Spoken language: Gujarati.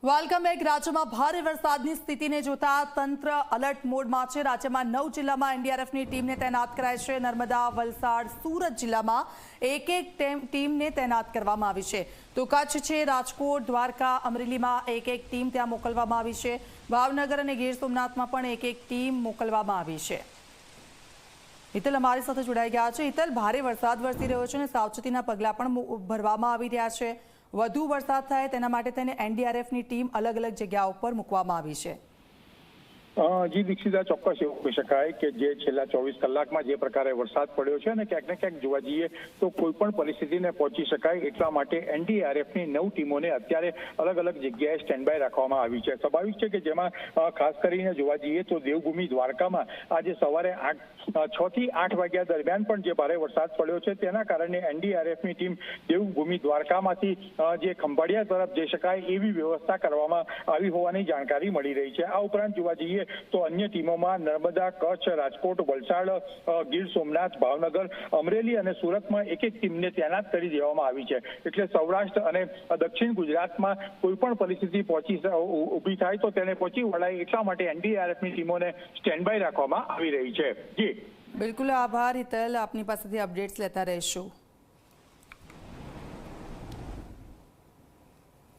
Welcome back. રાજ્યમાં ભારે વરસાદની સ્થિતિને જોતા તંત્ર એલર્ટ મોડમાં છે। રાજ્યમાં 9 જિલ્લામાં એનડીઆરએફની ટીમને તૈનાત કરાઈ છે। નર્મદા, વલસાડ, સુરત જિલ્લામાં એક ટીમને તૈનાત કરવામાં આવી છે। તો કચ્છ છે, રાજકોટ, દ્વારકા, અમરેલીમાં એક ટીમ ત્યાં મોકલવામાં આવી છે। ભાવનગર અને ગીર સોમનાથમાં પણ એક ટીમ મોકલવામાં આવી છે। હિતલ અમારી સાથે જોડાઈ ગયા છે। હિતલ, ભારે વરસાદ વરસી રહ્યો છે અને સાવચેતીના પગલાં પણ ભરવામાં આવી રહ્યા છે। વધુ વરસાદ થાય તેના માટે તેને એનડીઆરએફની ટીમ અલગ અલગ જગ્યાઓ પર મૂકવામાં આવી છે। જી દીક્ષિતા, ચોક્કસ એવું કહી શકાય કે જે છેલ્લા 24 કલાકમાં જે પ્રકારે વરસાદ પડ્યો છે અને ક્યાંક ને ક્યાંક જોવા જઈએ તો કોઈ પણ પરિસ્થિતિને પહોંચી શકાય એટલા માટે એનડીઆરએફની 9 ટીમોને અત્યારે અલગ અલગ જગ્યાએ સ્ટેન્ડ બાય રાખવામાં આવી છે। સ્વાભાવિક છે કે જેમાં ખાસ કરીને જોવા જઈએ તો દેવભૂમિ દ્વારકામાં આજે સવારે 6 થી 8 વાગ્યા દરમિયાન પણ જે ભારે વરસાદ પડ્યો છે તેના કારણે એનડીઆરએફની ટીમ દેવભૂમિ દ્વારકામાંથી જે ખંભાળિયા તરફ જઈ શકાય એવી વ્યવસ્થા કરવામાં આવી હોવાની જાણકારી મળી રહી છે। આ ઉપરાંત જોવા જઈએ તો અન્ય ટીમોમાં નર્મદા, કચ્છ, રાજકોટ, વલસાડ, ગીર સોમનાથ, ભાવનગર, અમરેલી અને સુરતમાં એક ટીમને તૈનાત કરી દેવામાં આવી છે। એટલે સૌરાષ્ટ્ર અને દક્ષિણ ગુજરાતમાં કોઈ પણ પરિસ્થિતિ ઊભી થાય તો તેને પહોંચી વળાય એટલા માટે એનડીઆરએફની ટીમોને સ્ટેન્ડ બાય રાખવામાં આવી રહી છે। જી બિલકુલ, આભાર હિતલ, આપની પાસેથી અપડેટ્સ લેતા રહીશું।